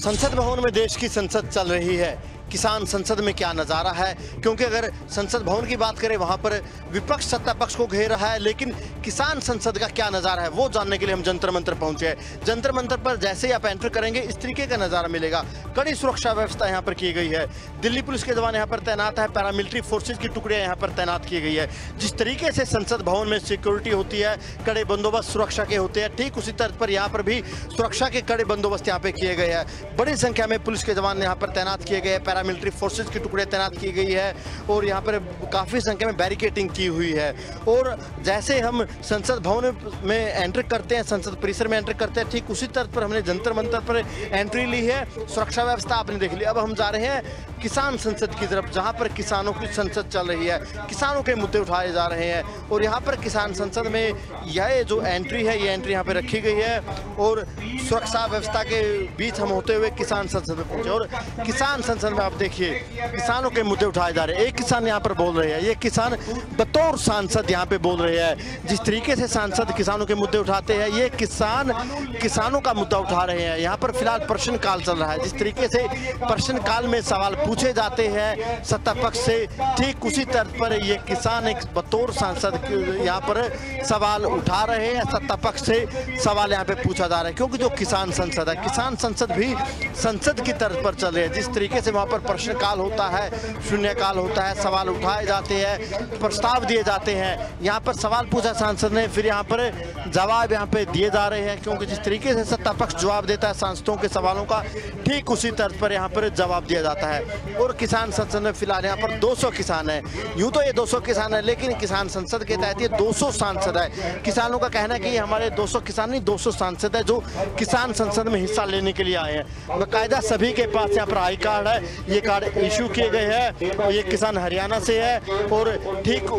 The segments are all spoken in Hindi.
संसद भवन में देश की संसद चल रही है। किसान संसद में क्या नज़ारा है, क्योंकि अगर संसद भवन की बात करें वहां पर विपक्ष सत्ता पक्ष को घेर रहा है, लेकिन किसान संसद का क्या नज़ारा है वो जानने के लिए हम जंतर मंतर पहुंचे हैं। जंतर मंतर पर जैसे ही आप एंटर करेंगे इस तरीके का नज़ारा मिलेगा। कड़ी सुरक्षा व्यवस्था यहाँ पर की गई है। दिल्ली पुलिस के जवान यहाँ पर तैनात है, पैरामिलिट्री फोर्सेज की टुकड़ियाँ यहाँ पर तैनात की गई है। जिस तरीके से संसद भवन में सिक्योरिटी होती है, कड़े बंदोबस्त सुरक्षा के होते हैं, ठीक उसी तर्ज पर यहाँ पर भी सुरक्षा के कड़े बंदोबस्त यहाँ पे किए गए हैं। बड़ी संख्या में पुलिस के जवान यहाँ पर तैनात किए गए हैं, पैरामिलिट्री फोर्सेज की टुकड़े तैनात की गई है और यहाँ पर काफ़ी संख्या में बैरिकेडिंग की हुई है। और जैसे हम संसद भवन में एंटर करते हैं, संसद परिसर में एंटर करते हैं, ठीक उसी तर्ज पर हमने जंतर मंतर पर एंट्री ली है। सुरक्षा व्यवस्था आपने देख ली। अब हम जा रहे हैं किसान संसद की तरफ, जहाँ पर किसानों की संसद चल रही है, किसानों के मुद्दे उठाए जा रहे हैं। और यहाँ पर किसान संसद में यह जो एंट्री है, ये एंट्री यहाँ पर रखी गई है और सुरक्षा व्यवस्था के बीच हम होते हुए किसान संसद में पहुंचे। और किसान संसद में आप देखिए किसानों के मुद्दे उठाए जा रहे हैं। एक किसान यहाँ पर बोल रहे हैं, ये किसान बतौर सांसद यहाँ पे बोल रहे हैं। जिस तरीके से सांसद किसानों के मुद्दे उठाते हैं, ये किसान किसानों का मुद्दा उठा रहे हैं। यहाँ पर फिलहाल प्रश्न काल चल रहा है। जिस तरीके से प्रश्न काल में सवाल पूछे जाते हैं सत्ता पक्ष से, ठीक उसी तर्ज पर ये किसान एक बतौर सांसद यहाँ पर सवाल उठा रहे हैं। सत्ता पक्ष से सवाल यहाँ पे पूछा जा रहा है, क्योंकि जो किसान संसद है, किसान संसद भी संसद की तर्ज पर चल रही है। जिस तरीके से वहाँ पर प्रश्नकाल होता है, शून्यकाल होता है, सवाल उठाए जाते हैं, प्रस्ताव दिए जाते हैं। यहाँ पर सवाल पूछा सांसद ने, फिर यहाँ पर जवाब यहाँ पे दिए जा रहे हैं, क्योंकि जिस तरीके से सत्ता पक्ष जवाब देता है सांसदों के सवालों का, ठीक उसी तर्ज पर यहाँ पर जवाब दिया जाता है। और किसान संसद में फिलहाल यहाँ पर 200 किसान है। यूँ तो ये 200 किसान है, लेकिन किसान संसद के तहत ये 200 सांसद है। किसानों का कहना है कि हमारे 200 किसान नहीं, 200 सांसद है जो किसान संसद में हिस्सा लेने के लिए आए हैं। बाकायदा सभी के पास यहाँ पर आई कार्ड है, ये कार्ड इशू किए गए हैं। ये किसान हरियाणा से है और ठीक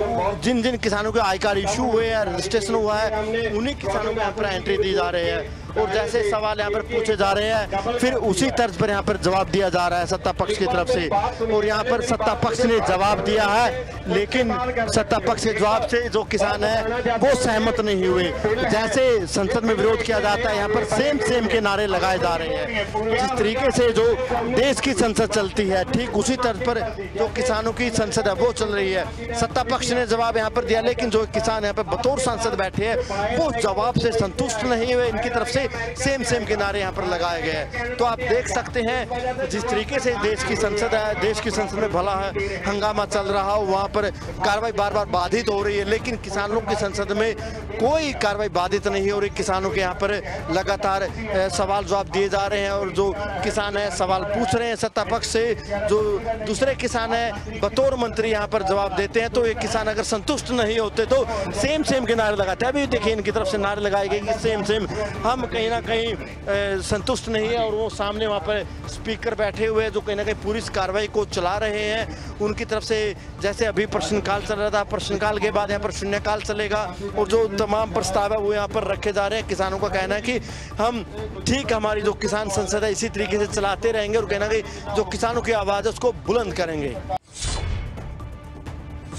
जिन जिन किसानों के आई कार्ड इशू हुए हैं, रजिस्ट्रेशन हुआ है, उन्हीं किसानों को यहाँ पर एंट्री दी जा रही है। और जैसे सवाल यहाँ पर पूछे जा रहे हैं, फिर उसी तर्ज पर यहाँ पर जवाब दिया जा रहा है सत्ता पक्ष की तरफ से। और यहाँ पर सत्ता पक्ष ने जवाब दिया है, लेकिन सत्ता पक्ष के जवाब से जो किसान है वो सहमत नहीं हुए। जैसे संसद में विरोध किया जाता है, यहाँ पर सेम सेम के नारे लगाए जा रहे हैं। जिस तरीके से जो देश की संसद चलती है, ठीक उसी तर्ज पर जो किसानों की संसद है वो चल रही है। सत्ता पक्ष ने जवाब यहाँ पर दिया, लेकिन जो किसान यहाँ पर बतौर सांसद बैठे हैं वो जवाब से संतुष्ट नहीं हुए। इनकी तरफ से सेम सेम के नारे यहाँ पर लगाए गए हैं। तो आप देख सकते हैं जिस तरीके से देश की संसद है, देश की संसद में भला है हंगामा चल रहा हो, वहाँ पर कार्रवाई बार बार बाधित हो रही है, लेकिन किसानों की संसद में कोई कार्रवाई बाधित नहीं हो रही। किसानों के यहाँ पर लगातार सवाल जवाब दिए जा रहे हैं और जो किसान है सवाल पूछ रहे हैं सत्ता पक्ष से, जो दूसरे किसान है बतौर मंत्री यहाँ पर जवाब देते हैं। तो ये किसान अगर संतुष्ट नहीं होते तो सेम सेम के नारे लगाते हैं। अभी देखिए इनकी तरफ से नारे लगाए गए कि सेम सेम, हम कहीं ना कहीं संतुष्ट नहीं है। और वो सामने वहाँ पर स्पीकर बैठे हुए हैं जो कहीं ना कहीं पूरी इस कार्रवाई को चला रहे हैं। उनकी तरफ से जैसे अभी प्रश्नकाल चल रहा था, प्रश्नकाल के बाद यहाँ पर शून्यकाल चलेगा और जो तमाम प्रस्ताव है वो यहाँ पर रखे जा रहे हैं। किसानों का कहना है कि हम ठीक हमारी जो किसान संसद है इसी तरीके से चलाते रहेंगे और कहीं ना कहीं जो किसानों की आवाज़ है उसको बुलंद करेंगे।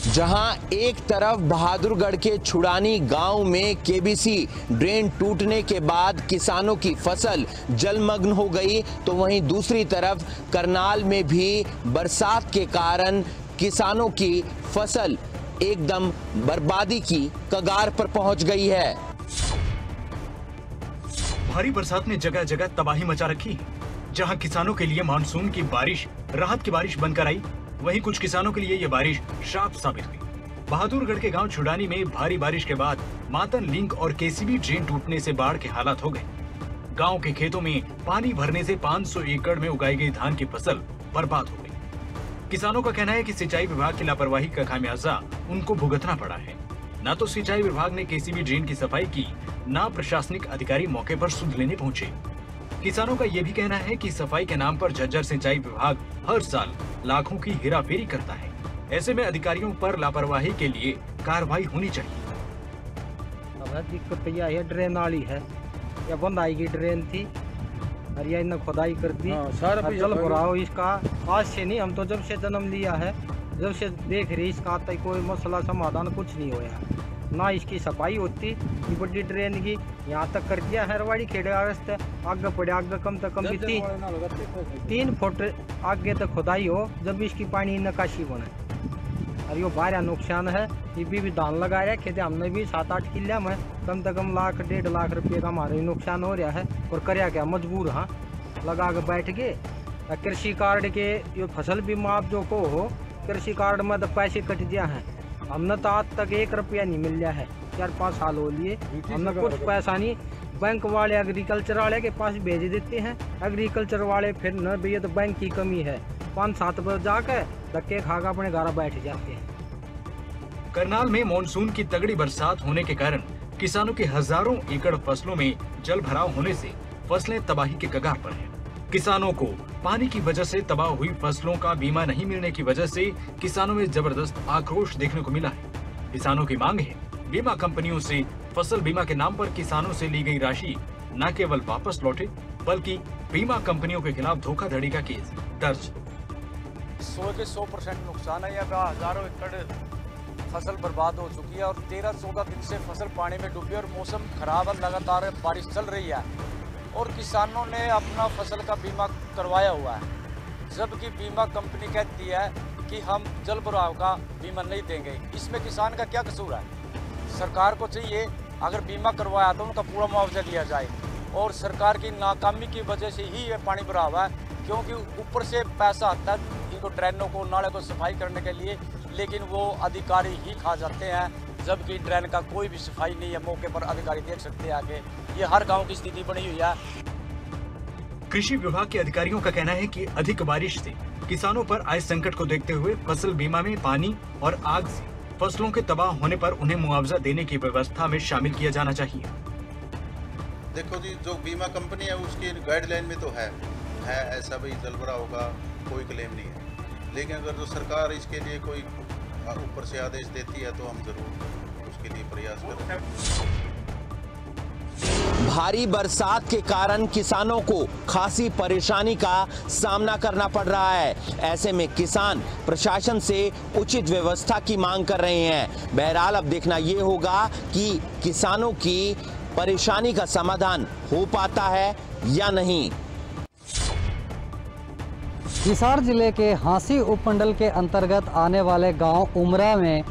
जहां एक तरफ बहादुरगढ़ के छुड़ानी गांव में केबीसी ड्रेन टूटने के बाद किसानों की फसल जलमग्न हो गई, तो वहीं दूसरी तरफ करनाल में भी बरसात के कारण किसानों की फसल एकदम बर्बादी की कगार पर पहुंच गई है। भारी बरसात ने जगह जगह तबाही मचा रखी। जहां किसानों के लिए मानसून की बारिश राहत की बारिश बनकर आई, वहीं कुछ किसानों के लिए ये बारिश श्राप साबित हुई। बहादुरगढ़ के गांव छुड़ानी में भारी बारिश के बाद मातन लिंक और केसीबी ड्रेन टूटने से बाढ़ के हालात हो गए। गांव के खेतों में पानी भरने से 500 एकड़ में उगाई गई धान की फसल बर्बाद हो गई। किसानों का कहना है कि सिंचाई विभाग की लापरवाही का खामियाजा उनको भुगतना पड़ा है। न तो सिंचाई विभाग ने केसीबी ड्रेन की सफाई की, न प्रशासनिक अधिकारी मौके पर सुध लेने पहुंचे। किसानों का ये भी कहना है कि सफाई के नाम पर झज्जर सिंचाई विभाग हर साल लाखों की हेराफेरी करता है। ऐसे में अधिकारियों पर लापरवाही के लिए कार्रवाई होनी चाहिए। अब दिक्कत यह है, ड्रेन नाली है या बनाई की ड्रेन थी और यह इन्हें खुदाई कर दी, जल भराव इसका आज से नहीं, हम तो जब से जन्म लिया है जब से देख रही इसका आता कोई मसला समाधान कुछ नहीं होया। ना इसकी सफाई होती। ये बड़ी ट्रेन की यहाँ तक कर दिया हरवाड़ी खेड़ा रास्ते आगे पड़े, आगे कम से कम भी 3 फुट आगे तक खुदाई हो जब इसकी पानी निकासी बने। और यो बारह नुकसान है। ये भी धान लगाया है खेते हमने भी 7-8 किले में कम से कम 1.5 लाख रुपये का हमारे नुकसान हो रहा है। और करया क्या मजबूर हाँ लगा के बैठ गए। कृषि कार्ड के यो फसल बीमा जो को हो, कृषि कार्ड में तो पैसे कट दिया है। हमने तो आज तक 1 रुपया नहीं मिल रहा है। 4-5 साल हो लिए हमने कुछ पैसा नहीं। बैंक वाले एग्रीकल्चर वाले के पास भेज देते हैं। एग्रीकल्चर वाले फिर न भैया तो बैंक की कमी है 5-7 बजे जाकर धक्के खाकर अपने घर बैठ जाते हैं। करनाल में मानसून की तगड़ी बरसात होने के कारण किसानों के हजारों एकड़ फसलों में जल भराव होने से फसलें तबाही के कगार पर हैं। किसानों को पानी की वजह से तबाह हुई फसलों का बीमा नहीं मिलने की वजह से किसानों में जबरदस्त आक्रोश देखने को मिला है। किसानों की मांग है बीमा कंपनियों से फसल बीमा के नाम पर किसानों से ली गई राशि न केवल वापस लौटे बल्कि बीमा कंपनियों के खिलाफ धोखाधड़ी का केस दर्ज। 100% नुकसान है। यहाँ हजारों एकड़ फसल बर्बाद हो चुकी है और 13-14 दिन से फसल पानी में डूबी और मौसम खराब है, लगातार बारिश चल रही है और किसानों ने अपना फसल का बीमा करवाया हुआ है, जबकि बीमा कंपनी कहती है कि हम जल भराव का बीमा नहीं देंगे। इसमें किसान का क्या कसूर है? सरकार को चाहिए अगर बीमा करवाया तो उनका पूरा मुआवजा लिया जाए और सरकार की नाकामी की वजह से ही ये पानी भराव है, क्योंकि ऊपर से पैसा आता है इनको ड्रेनों को नाले को सफाई करने के लिए, लेकिन वो अधिकारी ही खा जाते हैं, जबकि ड्रेन का कोई भी सफाई नहीं है। मौके पर अधिकारी देख सकते हैं आगे, ये हर गांव की स्थिति बनी हुई है। कृषि विभाग के अधिकारियों का कहना है कि अधिक बारिश से किसानों पर आए संकट को देखते हुए फसल बीमा में पानी और आग से फसलों के तबाह होने पर उन्हें मुआवजा देने की व्यवस्था में शामिल किया जाना चाहिए। देखो जी, जो बीमा कंपनी है उसकी गाइडलाइन में तो है ऐसा भाई जल भराव का कोई क्लेम नहीं है, लेकिन अगर जो सरकार इसके लिए कोई ऊपर से आदेश देती है तो हम जरूर उसके लिए प्रयास करें। भारी बरसात के कारण किसानों को खासी परेशानी का सामना करना पड़ रहा है। ऐसे में किसान प्रशासन से उचित व्यवस्था की मांग कर रहे हैं। बहरहाल अब देखना ये होगा कि किसानों की परेशानी का समाधान हो पाता है या नहीं। हिसार जिले के हांसी उपमंडल के अंतर्गत आने वाले गांव उमरा में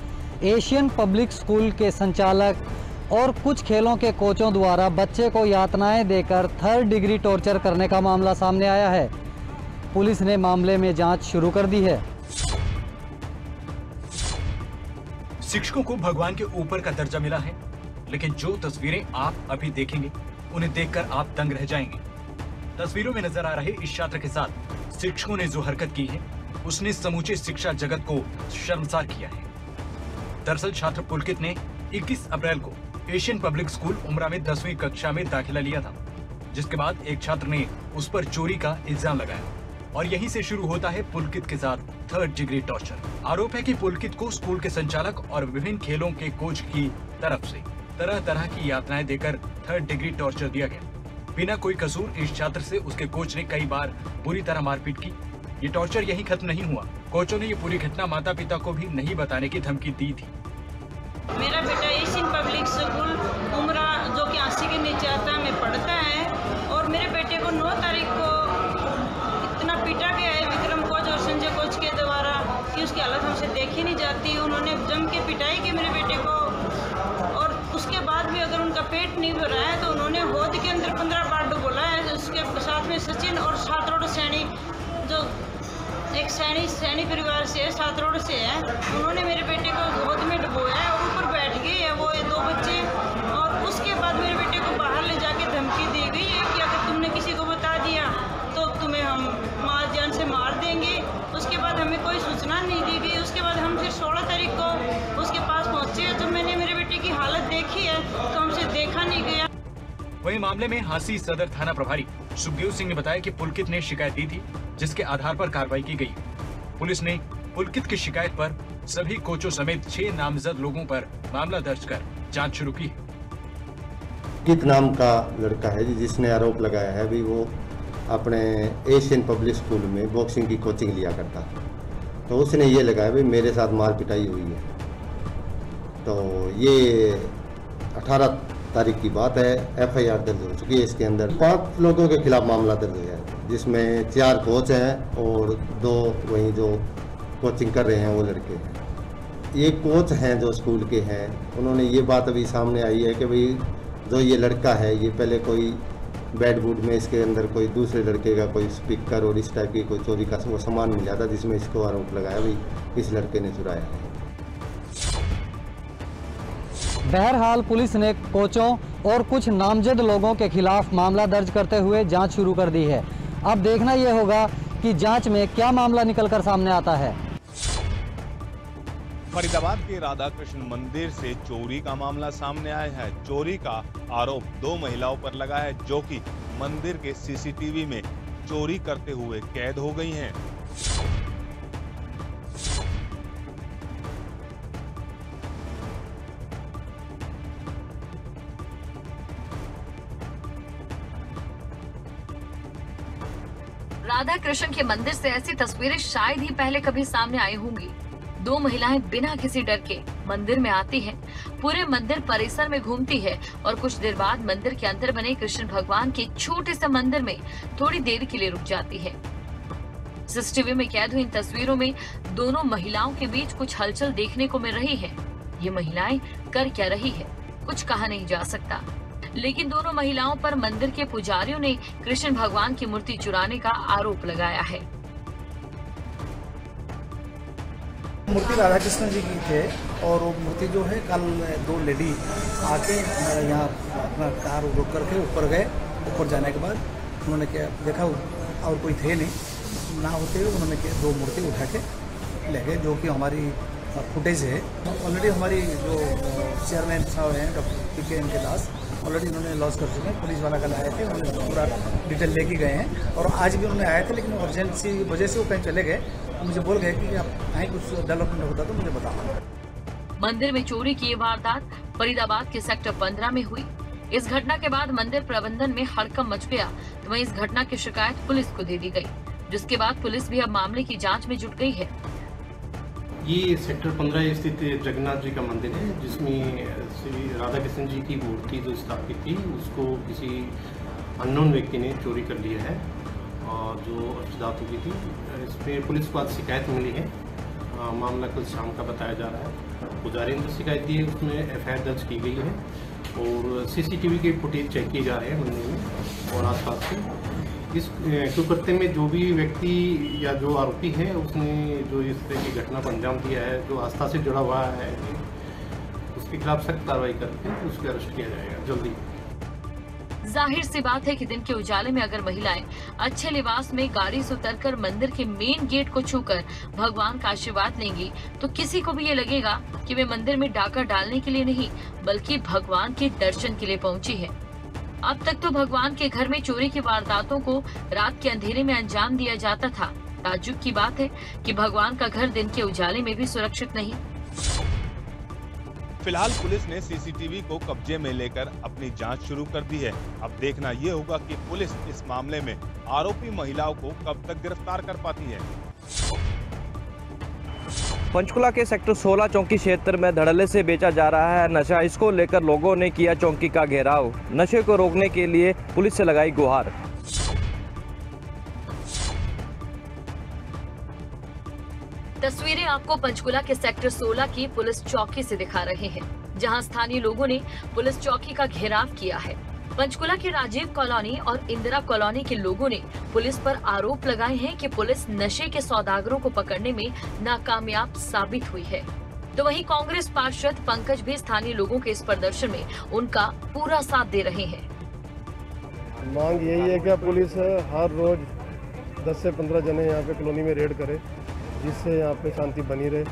एशियन पब्लिक स्कूल के संचालक और कुछ खेलों के कोचों द्वारा बच्चे को यातनाएं देकर 3rd डिग्री टॉर्चर करने का मामला सामने आया है। पुलिस ने मामले में जांच शुरू कर दी है। शिक्षकों को भगवान के ऊपर का दर्जा मिला है, लेकिन जो तस्वीरें आप अभी देखेंगे उन्हें देखकर आप दंग रह जाएंगे। तस्वीरों में नजर आ रहे इस छात्र के साथ शिक्षकों ने जो हरकत की है उसने समूचे शिक्षा जगत को शर्मसार किया है। दरअसल छात्र पुलकित ने 21 अप्रैल को एशियन पब्लिक स्कूल उमरा में 10वीं कक्षा में दाखिला लिया था, जिसके बाद एक छात्र ने उस पर चोरी का इल्जाम लगाया और यहीं से शुरू होता है पुलकित के साथ 3rd डिग्री टॉर्चर। आरोप है कि पुलकित को स्कूल के संचालक और विभिन्न खेलों के कोच की तरफ से तरह तरह की यातनाएं देकर 3rd डिग्री टॉर्चर दिया गया। बिना कोई कसूर इस छात्र से उसके कोच ने कई बार बुरी तरह मारपीट की। ये टॉर्चर यहीं खत्म नहीं हुआ, कोचों ने ये पूरी घटना माता पिता को भी नहीं बताने की धमकी दी थी। मेरा बेटा एशियन पब्लिक स्कूल उमरा जो कि हांसी के नीचे आता है में पढ़ता है और मेरे बेटे को 9 तारीख को इतना पीटा गया है विक्रम कोच और संजय कोच के द्वारा कि उसकी हालत हमसे देखी नहीं जाती। उन्होंने जम के पिटाई की मेरे बेटे को और उसके बाद भी अगर उनका पेट नहीं भरा है तो उन्होंने होद के अंदर 15 बार डुबोला है। उसके साथ में सचिन और 7 रोड सैनी जो एक सैनी परिवार से 7 रोड से है, उन्होंने मेरे बेटे को गोद में डुबोया है और ऊपर बैठ गए हैं वो ये 2 बच्चे। और उसके बाद मेरे बेटे को बाहर ले जाके धमकी दी गई है कि अगर तुमने किसी को बता दिया तो तुम्हें हम मार जान से मार देंगे। उसके बाद हमें कोई सूचना नहीं दी गई। उसके बाद हम फिर 16 तारीख को उसके पास पहुँचे। जब मैंने मेरे बेटे की हालत देखी है तो हमसे देखा नहीं गया। वहीं मामले में हांसी सदर थाना प्रभारी सुखदेव सिंह ने बताया कि पुलकित ने शिकायत दी थी, जिसके आधार पर कार्रवाई की गई। पुलिस ने पुलकित की शिकायत पर सभी कोचों समेत 6 नामजद लोगों पर मामला दर्ज कर जांच शुरू की। पुलकित नाम का लड़का है जिसने आरोप लगाया है भी वो अपने एशियन पब्लिक स्कूल में बॉक्सिंग की कोचिंग लिया करता, तो उसने ये लगाया भी मेरे साथ मार पिटाई हुई है। तो ये 18 तारीख की बात है। FIR दर्ज हो चुकी है। इसके अंदर 5 लोगों के खिलाफ मामला दर्ज हुआ है, जिसमें 4 कोच हैं और 2 वहीं जो कोचिंग कर रहे हैं वो लड़के हैं। ये कोच हैं जो स्कूल के हैं, उन्होंने ये बात अभी सामने आई है कि भाई जो ये लड़का है ये पहले कोई बैड वुड में इसके अंदर कोई दूसरे लड़के का कोई स्पीकर और इस टाइप की कोई चोरी का वो सामान मिला था, जिसमें इसको आरोप लगाया भाई इस लड़के ने चुराया है। बहरहाल पुलिस ने कोचों और कुछ नामजद लोगों के खिलाफ मामला दर्ज करते हुए जांच शुरू कर दी है। अब देखना यह होगा कि जांच में क्या मामला निकलकर सामने आता है। फरीदाबाद के राधा कृष्ण मंदिर से चोरी का मामला सामने आया है। चोरी का आरोप 2 महिलाओं पर लगा है, जो कि मंदिर के CCTV में चोरी करते हुए कैद हो गई हैं। राधा कृष्ण के मंदिर से ऐसी तस्वीरें शायद ही पहले कभी सामने आई होंगी। 2 महिलाएं बिना किसी डर के मंदिर में आती हैं, पूरे मंदिर परिसर में घूमती है और कुछ देर बाद मंदिर के अंदर बने कृष्ण भगवान के छोटे से मंदिर में थोड़ी देर के लिए रुक जाती है। CCTV में कैद हुई इन तस्वीरों में दोनों महिलाओं के बीच कुछ हलचल देखने को मिल रही है। ये महिलाएं कर क्या रही है कुछ कहा नहीं जा सकता, लेकिन दोनों महिलाओं पर मंदिर के पुजारियों ने कृष्ण भगवान की मूर्ति चुराने का आरोप लगाया है। मूर्ति राधा कृष्ण जी की थे और वो मूर्ति जो है कल 2 लेडी आके यहाँ अपना कार रोक करके ऊपर गए। ऊपर जाने के बाद उन्होंने क्या देखा और कोई थे नहीं, ना होते हुए उन्होंने 2 मूर्ति उठा के ले गए, जो कि हमारी फुटेज है। ऑलरेडी हमारी जो चेयरमैन साहब हैं डॉक्टर PK दास ऑलरेडी उन्होंने लॉस कर चुके हैं। पुलिस वाला कल आए थे, उन्होंने पूरा डिटेल लेके गए हैं और आज भी उन्होंने आए थे, लेकिन अर्जेंसी वजह से वो कहीं चले गए। मुझे बोल गए कि आप कहीं कुछ डेवलपमेंट होता तो मुझे बताओ। मंदिर में चोरी की ये वारदात फरीदाबाद के सेक्टर 15 में हुई। इस घटना के बाद मंदिर प्रबंधन में हड़कंप मच गया, तो वहीं इस घटना की शिकायत पुलिस को दे दी गई, जिसके बाद पुलिस भी अब मामले की जांच में जुट गई है। ये सेक्टर 15 स्थित जगन्नाथ जी का मंदिर है, जिसमें श्री राधा कृष्ण जी की मूर्ति जो स्थापित थी उसको किसी अननोन व्यक्ति ने चोरी कर लिया है और जो अष्टधातु की थी। इसमें पुलिस को आज शिकायत मिली है। मामला कल शाम का बताया जा रहा है। पुजारी ने जो शिकायत दी है उसमें FIR दर्ज की गई है और CCTV के फुटेज चेक किए जा रहे हैं मंदिर में और आसपास के। इस कुकृत्य में जो भी व्यक्ति या जो आरोपी है उसने जो इस तरह की घटना को अंजाम दिया है, जो आस्था से जुड़ा हुआ है, उसके खिलाफ सख्त कार्रवाई करके उसको अरेस्ट किया जाएगा जल्दी। जाहिर सी बात है कि दिन के उजाले में अगर महिलाएं अच्छे लिबास में गाड़ी से उतरकर मंदिर के मेन गेट को छूकर भगवान का आशीर्वाद लेंगी तो किसी को भी ये लगेगा कि वे मंदिर में डाका डालने के लिए नहीं बल्कि भगवान के दर्शन के लिए पहुंची है। अब तक तो भगवान के घर में चोरी की वारदातों को रात के अंधेरे में अंजाम दिया जाता था। ताज्जुब की बात है कि भगवान का घर दिन के उजाले में भी सुरक्षित नहीं। फिलहाल पुलिस ने CCTV को कब्जे में लेकर अपनी जांच शुरू कर दी है। अब देखना ये होगा कि पुलिस इस मामले में आरोपी महिलाओं को कब तक गिरफ्तार कर पाती है। पंचकुला के सेक्टर 16 चौकी क्षेत्र में धड़ल्ले से बेचा जा रहा है नशा। इसको लेकर लोगों ने किया चौकी का घेराव। नशे को रोकने के लिए पुलिस से लगाई गुहार। तस्वीरें आपको पंचकुला के सेक्टर 16 की पुलिस चौकी से दिखा रहे हैं, जहां स्थानीय लोगों ने पुलिस चौकी का घेराव किया है। पंचकुला की राजीव कॉलोनी और इंदिरा कॉलोनी के लोगों ने पुलिस पर आरोप लगाए हैं कि पुलिस नशे के सौदागरों को पकड़ने में नाकामयाब साबित हुई है। तो वहीं कांग्रेस पार्षद पंकज भी स्थानीय लोगों के इस प्रदर्शन में उनका पूरा साथ दे रहे हैं। मांग यही है कि पुलिस हर रोज 10 से 15 जने यहाँ पे कॉलोनी में रेड करे, जिससे यहाँ पे शांति बनी रहे,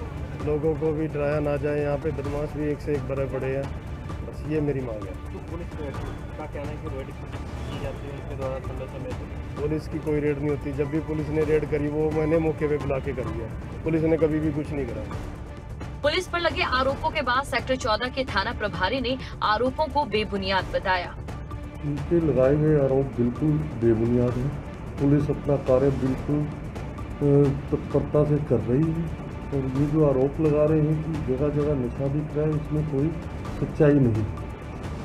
लोगों को भी डराया ना जाए। यहाँ पे बदमाश भी एक से एक भरे पड़े हैं। बस ये मेरी मांग है। तो पुलिस का कहना है कि रेड की जाती है उनके द्वारा समय से। पुलिस की कोई रेड नहीं होती। जब भी पुलिस ने रेड करी वो मैंने मौके पे बुला के करी है। पुलिस ने कभी भी कुछ नहीं करा। पुलिस पर लगे आरोपों के बाद सेक्टर 14 के थाना प्रभारी ने आरोपों को बेबुनियाद बताया। इनके लगाए गए आरोप बिल्कुल बेबुनियाद है। पुलिस अपना कार्य बिल्कुल तत्परता से कर रही है और ये जो आरोप लगा रहे हैं कि जगह जगह नशा बिक रहा है, इसमें कोई सच्चाई नहीं।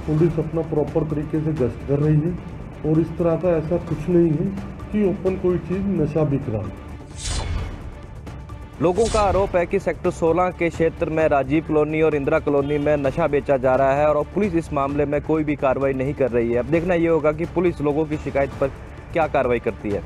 पुलिस अपना प्रॉपर तरीके से गश्त कर रही है और इस तरह का ऐसा कुछ नहीं है कि ओपन कोई चीज़ नशा बिक रहा है। लोगों का आरोप है कि सेक्टर 16 के क्षेत्र में राजीव कॉलोनी और इंदिरा कॉलोनी में नशा बेचा जा रहा है और पुलिस इस मामले में कोई भी कार्रवाई नहीं कर रही है। अब देखना ये होगा कि पुलिस लोगों की शिकायत पर क्या कार्रवाई करती है।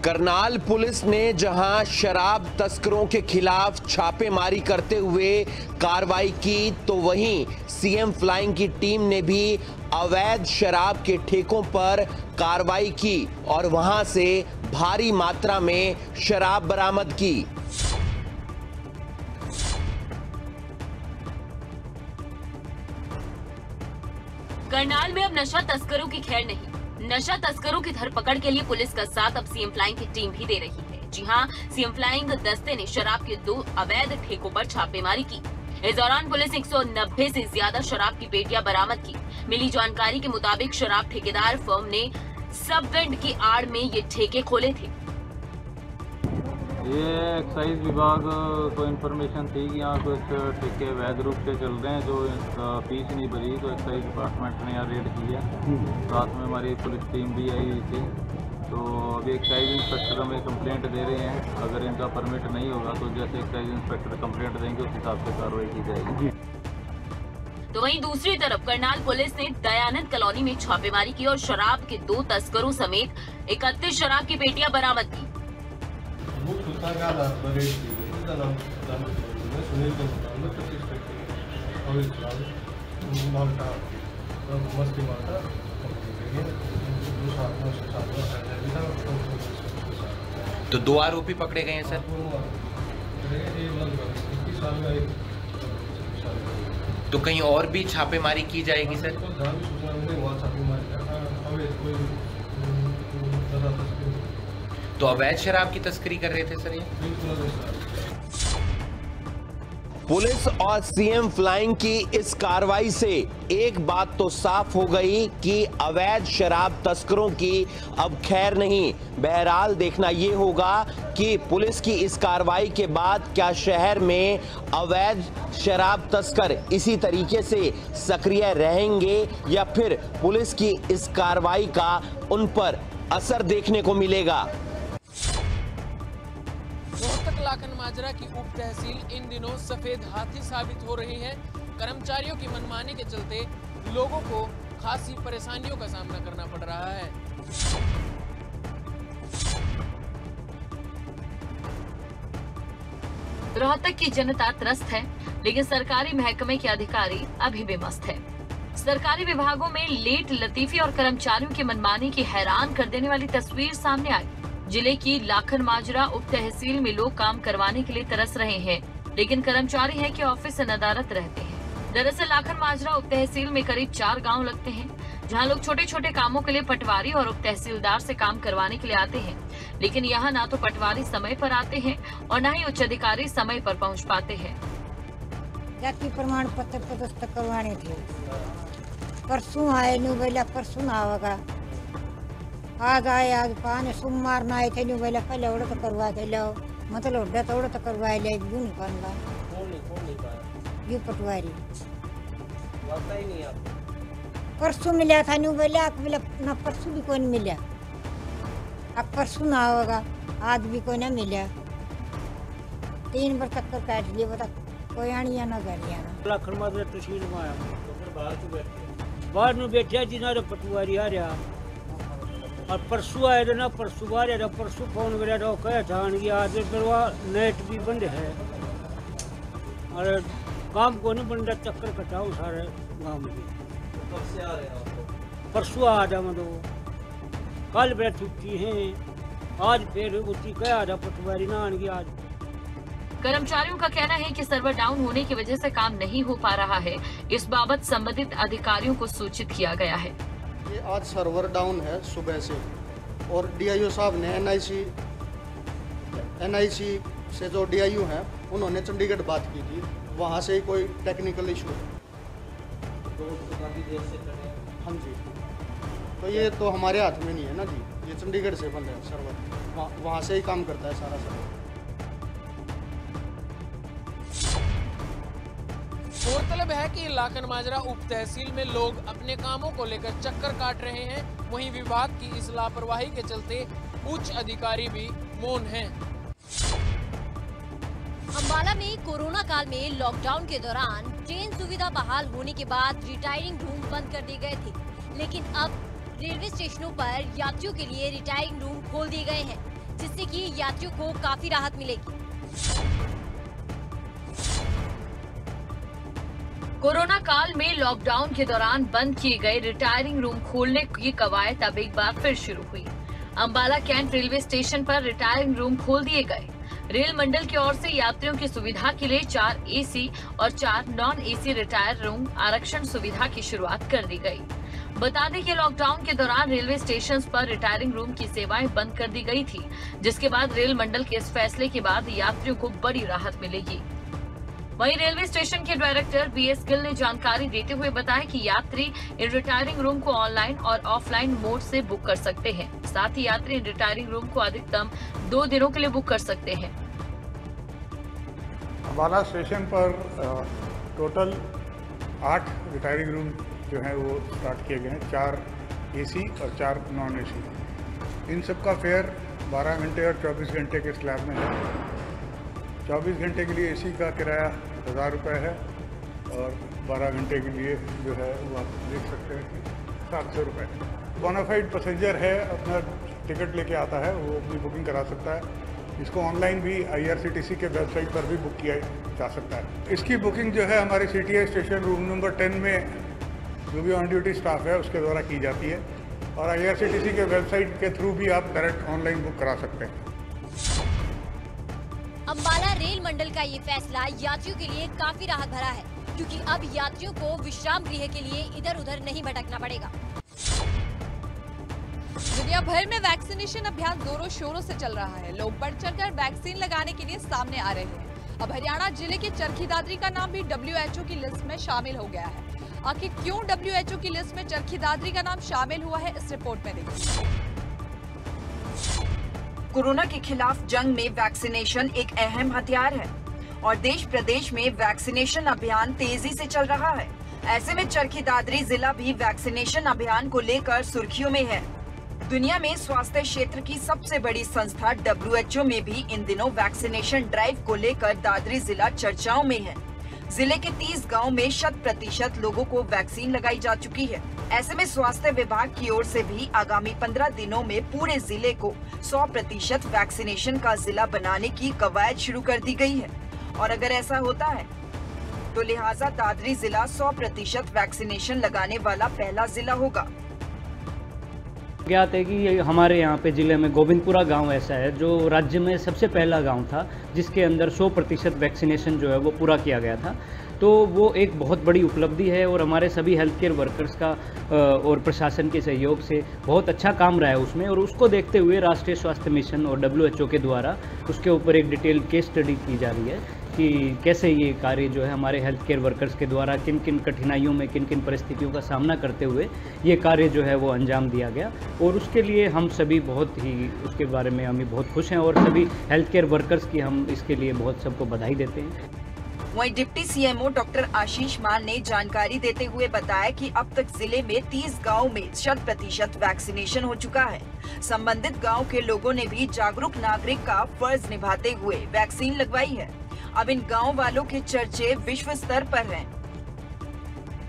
करनाल पुलिस ने जहां शराब तस्करों के खिलाफ छापेमारी करते हुए कार्रवाई की, तो वहीं सीएम फ्लाइंग की टीम ने भी अवैध शराब के ठेकों पर कार्रवाई की और वहां से भारी मात्रा में शराब बरामद की। करनाल में अब नशा तस्करों की खैर नहीं। नशा तस्करों की धरपकड़ के लिए पुलिस का साथ अब सीएम फ्लाइंग की टीम भी दे रही है। जी हां, सीएम फ्लाइंग दस्ते ने शराब के 2 अवैध ठेकों पर छापेमारी की। इस दौरान पुलिस 190 से ज्यादा शराब की पेटियां बरामद की। मिली जानकारी के मुताबिक शराब ठेकेदार फर्म ने सब वेंट की आड़ में ये ठेके खोले थे। ये एक्साइज विभाग को इन्फॉर्मेशन थी कि यहाँ कुछ ठेके वैध रूप से चल रहे हैं, जो फीस नहीं भरी, तो एक्साइज डिपार्टमेंट ने यहाँ रेड की है। साथ में हमारी पुलिस टीम भी आई हुई थी। तो अभी एक्साइज इंस्पेक्टर हमें कंप्लेंट दे रहे हैं। अगर इनका परमिट नहीं होगा तो जैसे एक्साइज इंस्पेक्टर कंप्लेंट देंगे उस हिसाब से कार्रवाई की जाएगी। तो वहीं दूसरी तरफ करनाल पुलिस ने दयानंद कॉलोनी में छापेमारी की और शराब के 2 तस्करों समेत 31 शराब की पेटियां बरामद की। तो 2 आरोपी पकड़े गए हैं सर। तो कहीं और भी छापेमारी की जाएगी सर। तो अवैध शराब की तस्करी कर रहे थे सर ये। पुलिस और सीएम फ्लाइंग की इस कार्रवाई से एक बात तो साफ हो गई कि अवैध शराब तस्करों की अब खैर नहीं। बहरहाल देखना ये होगा कि पुलिस की इस कार्रवाई के बाद क्या शहर में अवैध शराब तस्कर इसी तरीके से सक्रिय रहेंगे या फिर पुलिस की इस कार्रवाई का उन पर असर देखने को मिलेगा। रोहतक लाखन माजरा की उप तहसील इन दिनों सफेद हाथी साबित हो रही है। कर्मचारियों की मनमानी के चलते लोगों को खासी परेशानियों का सामना करना पड़ रहा है। रोहतक की जनता त्रस्त है, लेकिन सरकारी महकमे के अधिकारी अभी भी मस्त है। सरकारी विभागों में लेट लतीफी और कर्मचारियों की मनमानी की हैरान कर देने वाली तस्वीर सामने आई। जिले की लाखन माजरा उप तहसील में लोग काम करवाने के लिए तरस रहे हैं, लेकिन कर्मचारी हैं कि ऑफिस से नदारत रहते हैं। दरअसल लाखन माजरा उप तहसील में करीब 4 गांव लगते हैं, जहां लोग छोटे छोटे कामों के लिए पटवारी और उप तहसीलदार से काम करवाने के लिए आते हैं। लेकिन यहाँ ना तो पटवारी समय पर आते हैं और न ही उच्च अधिकारी समय पर पहुँच पाते हैं। जाति प्रमाण पत्र पदस्थ करवाने थे, परसों आए न्यू बोला परसों आवेगा, आज आए आज पाने सोमवार ना आए थे न्यू बोला पहले उड़ तो करवा के लो, मतलब उड़ा तो करवा ले यूं नहीं पाऊंगा। यू पटवारी पता ही नहीं आपको। परसों मिला था न्यू बोला ना, परसों भी कोई नहीं मिला, अब परसों ना होगा, आज भी कोई ना मिला। 3 बार चक्कर काट लिए, बता कोई आनिया ना गाड़िया। लाखन माजरा तहसील में आया, बाहर में बैठा जी ना पटवारी आ रहा, और परसों आए थे ना, परसों बाहर आया, परसों फोन करा था, कह था आज नेट भी बंद है और काम को नहीं बन रहा, चक्कर कटाओ सारे गाँव में। कब से आ रहे हैं आपको? परसों आ जा मतलब कल बेटा छुट्टी है, आज फिर उसी कहा जा पटवारी ना आएंगे आज। कर्मचारियों का कहना है कि सर्वर डाउन होने की वजह से काम नहीं हो पा रहा है। इस बाबत संबंधित अधिकारियों को सूचित किया गया है। ये आज सर्वर डाउन है सुबह से, और डीआईओ साहब ने एनआईसी से जो डीआईओ हैं उन्होंने चंडीगढ़ बात की थी, वहाँ से ही कोई टेक्निकल इशू है। हाँ जी, तो ये तो हमारे हाथ में नहीं है ना जी, ये चंडीगढ़ से बंद है सर्वर। वहाँ से ही काम करता है सारा सब। गौरतलब है कि लाखन माजरा उप तहसील में लोग अपने कामों को लेकर चक्कर काट रहे हैं, वहीं विभाग की इस लापरवाही के चलते उच्च अधिकारी भी मौन हैं। अम्बाला में कोरोना काल में लॉकडाउन के दौरान ट्रेन सुविधा बहाल होने के बाद रिटायरिंग रूम बंद कर दिए गए थे, लेकिन अब रेलवे स्टेशनों पर यात्रियों के लिए रिटायरिंग रूम खोल दिए गए हैं, जिससे कि यात्रियों को काफी राहत मिलेगी। कोरोना काल में लॉकडाउन के दौरान बंद किए गए रिटायरिंग रूम खोलने की कवायद अब एक बार फिर शुरू हुई। अम्बाला कैंट रेलवे स्टेशन पर रिटायरिंग रूम खोल दिए गए। रेल मंडल की ओर से यात्रियों की सुविधा के लिए 4 एसी और 4 नॉन एसी रिटायर रूम आरक्षण सुविधा की शुरुआत कर दी गई। बता दें कि लॉकडाउन के दौरान रेलवे स्टेशन पर रिटायरिंग रूम की सेवाएं बंद कर दी गई थी, जिसके बाद रेल मंडल के इस फैसले के बाद यात्रियों को बड़ी राहत मिलेगी। वहीं रेलवे स्टेशन के डायरेक्टर BS गिल ने जानकारी देते हुए बताया कि यात्री इन रिटायरिंग रूम को ऑनलाइन और ऑफलाइन मोड से बुक कर सकते हैं। साथ ही यात्री इन रिटायरिंग रूम को अधिकतम 2 दिनों के लिए बुक कर सकते हैं। अम्बाला स्टेशन पर टोटल 8 रिटायरिंग रूम जो है वो स्टार्ट किए गए हैं, 4 एसी और 4 नॉन एसी। इन सब का फेयर 12 घंटे और 24 घंटे के स्लैब में है। 24 घंटे के लिए एसी का किराया 1000 रुपये है और 12 घंटे के लिए जो है वो आप देख सकते हैं कि 700 रुपये। बोनाफाइड पैसेंजर है, अपना टिकट लेके आता है, वो अपनी बुकिंग करा सकता है। इसको ऑनलाइन भी IRCTC के वेबसाइट पर भी बुक किया जा सकता है। इसकी बुकिंग जो है हमारे CTI स्टेशन रूम नंबर 10 में जो भी ऑन ड्यूटी स्टाफ है उसके द्वारा की जाती है और IRCTC के वेबसाइट के थ्रू भी आप डायरेक्ट ऑनलाइन बुक करा सकते हैं। अम्बाला रेल मंडल का ये फैसला यात्रियों के लिए काफी राहत भरा है, क्योंकि अब यात्रियों को विश्राम गृह के लिए इधर उधर नहीं भटकना पड़ेगा। दुनिया भर में वैक्सीनेशन अभियान जोरों शोरों से चल रहा है। लोग बढ़ चढ़कर वैक्सीन लगाने के लिए सामने आ रहे हैं। अब हरियाणा जिले के चरखी दादरी का नाम भी WHO की लिस्ट में शामिल हो गया है। आखिर क्यों WHO की लिस्ट में चरखी दादरी का नाम शामिल हुआ है, इस रिपोर्ट में देखिए। कोरोना के खिलाफ जंग में वैक्सीनेशन एक अहम हथियार है और देश प्रदेश में वैक्सीनेशन अभियान तेजी से चल रहा है। ऐसे में चरखी दादरी जिला भी वैक्सीनेशन अभियान को लेकर सुर्खियों में है। दुनिया में स्वास्थ्य क्षेत्र की सबसे बड़ी संस्था WHO में भी इन दिनों वैक्सीनेशन ड्राइव को लेकर दादरी जिला चर्चाओं में है। जिले के 30 गाँव में 100% लोगों को वैक्सीन लगाई जा चुकी है। ऐसे में स्वास्थ्य विभाग की ओर से भी आगामी 15 दिनों में पूरे जिले को 100% वैक्सीनेशन का जिला बनाने की कवायद शुरू कर दी गई है और अगर ऐसा होता है तो लिहाजा दादरी जिला 100% वैक्सीनेशन लगाने वाला पहला जिला होगा। ज्ञात है कि हमारे यहाँ पे ज़िले में गोविंदपुरा गांव ऐसा है जो राज्य में सबसे पहला गांव था जिसके अंदर 100% वैक्सीनेशन जो है वो पूरा किया गया था। तो वो एक बहुत बड़ी उपलब्धि है और हमारे सभी हेल्थ केयर वर्कर्स का और प्रशासन के सहयोग से बहुत अच्छा काम रहा है उसमें, और उसको देखते हुए राष्ट्रीय स्वास्थ्य मिशन और WHO के द्वारा उसके ऊपर एक डिटेल केस स्टडी की जा रही है कि कैसे ये कार्य जो है हमारे हेल्थ केयर वर्कर्स के द्वारा किन किन कठिनाइयों में किन किन परिस्थितियों का सामना करते हुए ये कार्य जो है वो अंजाम दिया गया, और उसके लिए हम सभी बहुत ही उसके बारे में हम बहुत खुश हैं और सभी हेल्थ केयर वर्कर्स की हम इसके लिए बहुत सबको बधाई देते हैं। वहीं डिप्टी CMO डॉक्टर आशीष मान ने जानकारी देते हुए बताया कि अब तक जिले में 30 गाँव में 100% वैक्सीनेशन हो चुका है। संबंधित गाँव के लोगों ने भी जागरूक नागरिक का फर्ज निभाते हुए वैक्सीन लगवाई है। अब इन गाँव वालों के चर्चे विश्व स्तर पर हैं।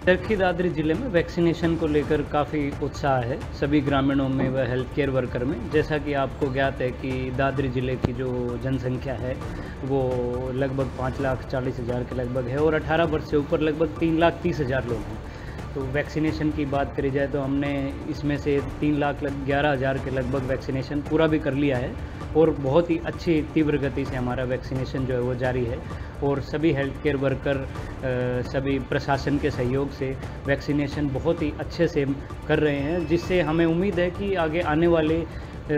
चरखी दादरी जिले में वैक्सीनेशन को लेकर काफ़ी उत्साह है सभी ग्रामीणों में व हेल्थ केयर वर्कर में। जैसा कि आपको ज्ञात है कि दादरी जिले की जो जनसंख्या है वो लगभग 5,40,000 के लगभग है और 18 वर्ष से ऊपर लगभग 3,30,000 लोग हैं। तो वैक्सीनेशन की बात करी जाए तो हमने इसमें से 3,11,000 के लगभग वैक्सीनेशन पूरा भी कर लिया है और बहुत ही अच्छी तीव्र गति से हमारा वैक्सीनेशन जो है वो जारी है और सभी हेल्थ केयर वर्कर सभी प्रशासन के सहयोग से वैक्सीनेशन बहुत ही अच्छे से कर रहे हैं, जिससे हमें उम्मीद है कि आगे आने वाले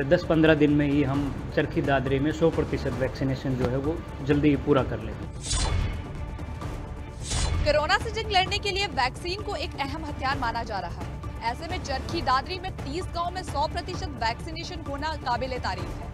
10-15 दिन में ही हम चरखी दादरी में 100% वैक्सीनेशन जो है वो जल्दी ही पूरा कर लेंगे। कोरोना से जंग लड़ने के लिए वैक्सीन को एक अहम हथियार माना जा रहा है। ऐसे में चरखी दादरी में 30 गाँव में 100% वैक्सीनेशन होना काबिले तारीफ है।